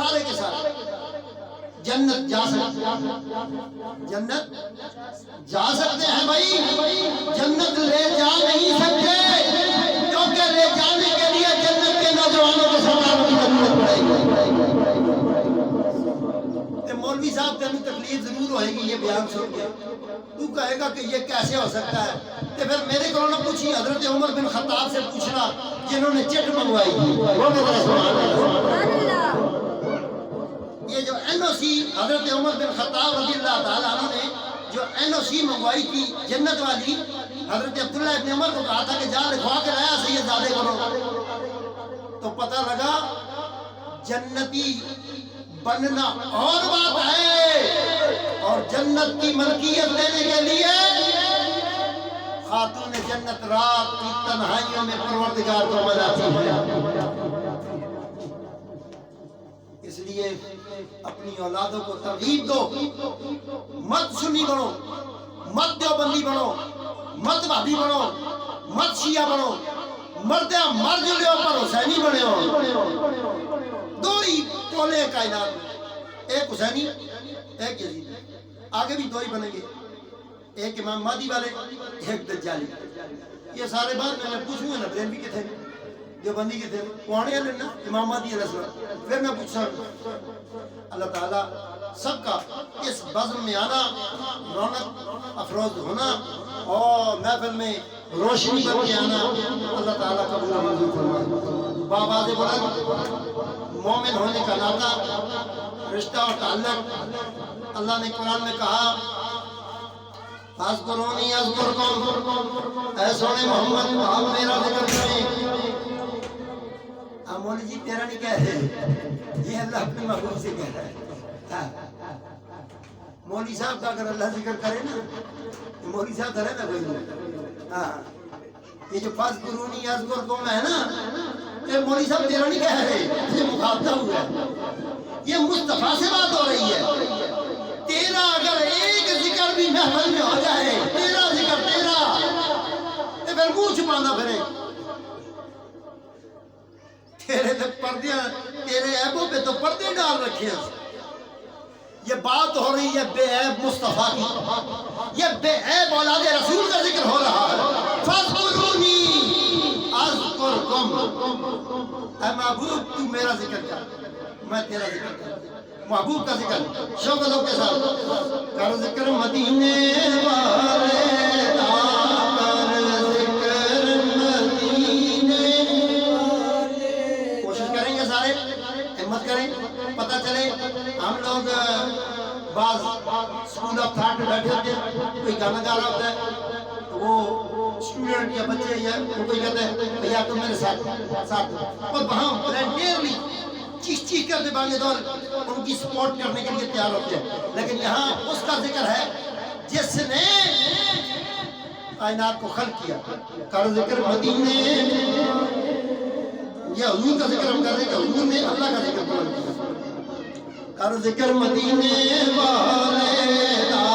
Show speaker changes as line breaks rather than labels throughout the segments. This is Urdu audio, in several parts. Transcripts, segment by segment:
سارے کے سارے جنت جا سکتے جنت جا سکتے ہیں بھائی، جنت لے جا نہیں سکتے، کیونکہ لے جانے کے لیے جنت کے نوجوانوں کے سرداروں کی ضرورت پڑے گی۔ مولوی صاحب تمہیں تکلیف ضرور ہوئے گی یہ بیان سن کے، تو کہے گا کہ یہ کیسے ہو سکتا ہے؟ تو پھر میرے کو نہ پوچھی، حضرت عمر بن خطاب سے پوچھنا جنہوں نے چٹ منگوائی تھی، وہ میرے سبحان اللہ۔ یہ جو این او سی حضرت عمر بن خطاب رضی اللہ تعالیٰ عنہ نے جو این او سی منگوائی تھی جنت والی، حضرت عبداللہ ابن عمر کو کہا تھا کہ جا لکھوا کے لایا سید زادے کو، تو پتہ لگا جنتی بننا اور بات ہے، اور جنت کی ملکیت لینے کے لیے خاتون جنت رات کی تنہائیوں میں پروردگار کو مناتی ہے۔ اس لیے اپنی اولادوں کو ترغیب دو، مت سنی بنو، مت دیوبندی بنو، مت وہابی بنو، مت شیعہ بنو، مردہ مرد لیو پر حسینی بنے ہو۔ دو ہی ٹولے کائنات میں، ایک حسینی ایک یزیدی، آگے بھی دو ہی بنیں گے، ایک امام مہدی والے ایک دجالی۔ یہ سارے بات میں پوچھوں گا نا بریلوی کے تھے، دیوبندی کے تھے، کوانے علیہ نا امام مہدی علیہ السلام، پھر میں پوچھ سکتا اللہ تعالیٰ سب کا اس بزم میں آنا، رونق افروز ہونا اور محفل میں روشنی بن کے آنا اللہ تعالیٰ قبول و منظور فرمائے۔ بآواز بلند مومن ہونے کا ناطہ رشتہ اور تعلق، اللہ نے قرآن میں کہا اذکرونی اذکرکم، اے سونے محمد آپ میرا ذکر کریں۔ مولوی جی تیرا نہیں کہہ رہے، یہ اللہ اپنے محبوب سے کہہ رہا ہے۔ مولوی صاحب کا اگر اللہ ذکر کرے نا، مولوی صاحب کرے نا کوئی، یہ جو فاذکرونی اذکرکم ہے نا، یہ مولوی صاحب تیرا نہیں کہہ رہے، یہ مخاطب ہوا ہے، یہ مصطفیٰ سے بات ہو رہی ہے۔ تیرا اگر ایک ذکر بھی محفل میں ہو جائے، تیرا ذکر تیرا، تو پھر منہ چھپانا پھرے، تیرے پردیاں، تیرے عیبوں پہ تو پردے ڈال رکھے ہیں۔ یہ بات ہو رہی ہے بے عیب مصطفیٰ کی، یہ بے عیب اولاد رسول کا ذکر ہو رہا ہے۔ فاذکرونی اذکرکم، اے محبوب تو میرا ذکر کر، میں تیرا ذکر کر۔ محبوب کا ذکر شوقوں کے ساتھ کر، ذکر مدینے والے دا، کر ذکر مدینے والے۔ کوشش کریں گے سارے، ہمت کریں، پتہ چلے ہم لوگ بعض اسکول آف تھاٹ میں بیٹھے ہوتے ہیں، کوئی گانا گا رہا ہوتا ہے تو وہ اسٹوڈنٹ یا بچے یا کوئی کہتے ہیں بھیا تم میرے ساتھ، اور وہاں والنٹیئرلی چیخ کر دے بانگے دور ان کی سپورٹ کرنے کے لیے تیار ہوتے ہیں۔ لیکن یہاں اس کا ذکر ہے جس نے کائنات کو خلق کیا، کر ذکر مدینے، یہ حضور کا ذکر ہم کر رہے ہیں کہ حضور نے اللہ کا ذکر کیا، کر ذکر مدینے والے دا،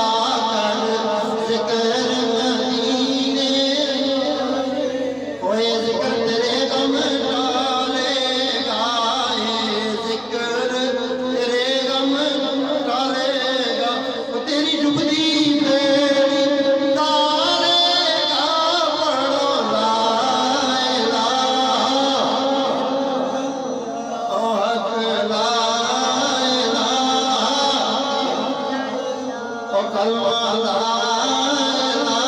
کر ذکر مدینے، کوئی ذکر تیرے غم ڈالے گا، یہ ذکر تیرے غم ڈالے گا، تیری ڈوبتی بیڑی ڈالے گا، پڑھو لا الہ او حق لا الہ او کلمہ لا الہ۔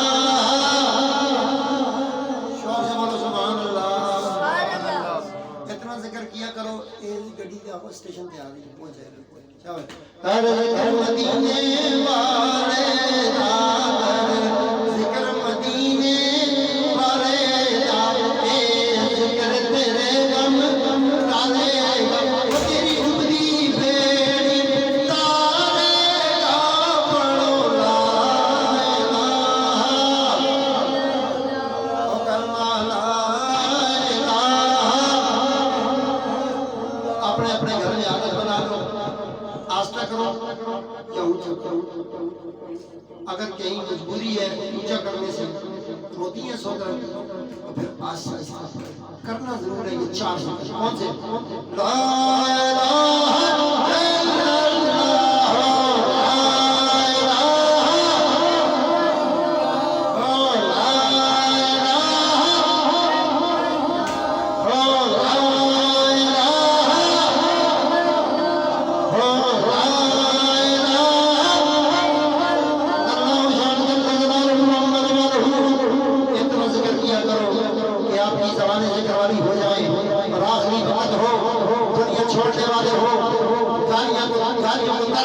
شوق سے بولو سبحان اللہ۔ اتنا ذکر کیا کرو، گڈی کے آپ اسٹیشن پہ آ رہی ہے، پہنچ جائے گا۔ کر ذکر مدینے والے دا، کر ذکر مدینے والے دا، اے ذکر تیرے غم ڈالے گا، وہ تیری ڈوبتی بیڑی ڈالے گا، پڑھو لا الہ او کلمہ لا الہ۔ اپنے اپنے گھر میں عادت بنا لو، آستہ کرو یا اونچا کرو، اگر کہیں مجبوری ہے اونچا کرنے سے ہوتی ہیں سو طرح، تو پھر آستہ آستہ کرنا ضرور ہے۔ یہ چار کون سے؟ لا الہ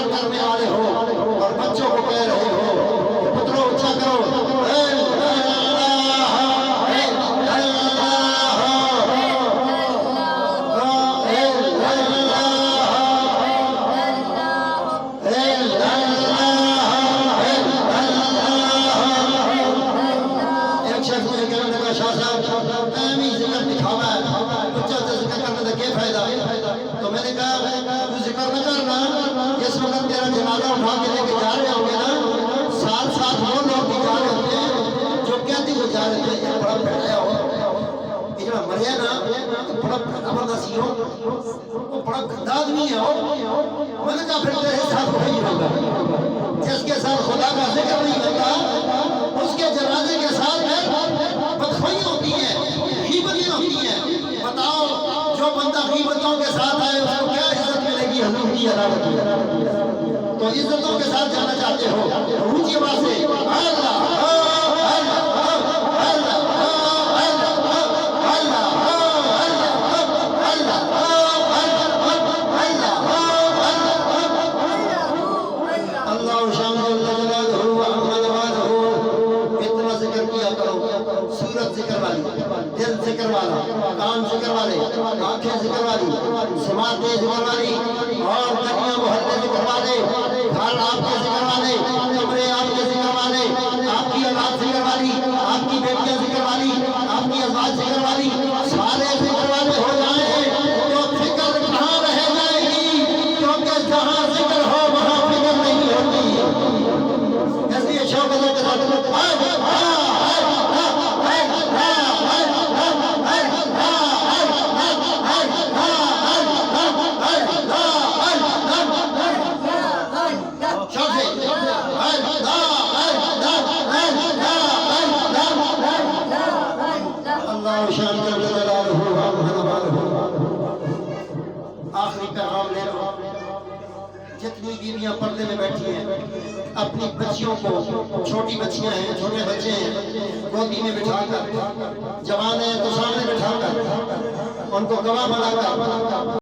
اطاعت کرنے والے ہو اور بچوں کو کہہ رہے ہو پتروں اچھا کرو اے اللہ اے اللہ اے تو میں نے کہا تو ذکر نہ کرنا جس وقت تیرا جنازہ اٹھا کے لے کے جا رہے ہوں گے نا ساتھ ساتھ وہ لوگ بھی جا رہے ہوتے ہیں جو کہتے وہ جا رہے ہیں یہ بڑا پھیلایا ہو یہ جو مریا نا بڑا زبردست ہو وہ بڑا گندا آدمی ہے میں نے کہا پھر تیرے ساتھ وہی ہوگا جس کے ساتھ خدا کا ذکر نہیں ہوتا اس کے جنازے کے ساتھ بدخوائیاں ہوتی ہیں غیبتیں ہوتی ہیں بتاؤ جو بندہ غیبتوں کے ساتھ آئے اس کو کیا عزت ملے گی حضور کی عدالت میں تو عزتوں کے ساتھ جانا چاہتے ہو اونچی آواز سے اللہ ذکر والی دل ذکر والا کان ذکر والے آنکھیں ذکر والی سماعتیں ذکر والی اور گلیاں محلے ذکر والے گھر آپ کے ذکر والے کمرے آپ کے ذکر والے آپ کی اولاد ذکر والی آپ کی بیٹیاں ذکر والی آپ کی ازواج ذکر والی سارے ذکر والے ہو جائیں تو فکر کہاں رہ جائے گی کیونکہ جہاں ذکر ہو وہاں فکر نہیں ہوتی ایسی شوقتوں کے ساتھ آخری پیغام لے لو جتنی بیویاں پردے میں بیٹھی ہیں اپنی بچیوں کو چھوٹی بچیاں ہیں چھوٹے بچے ہیں گودی میں بٹھا کر جوان ہیں تو سامنے بٹھا کر ان کو گواہ بنا کر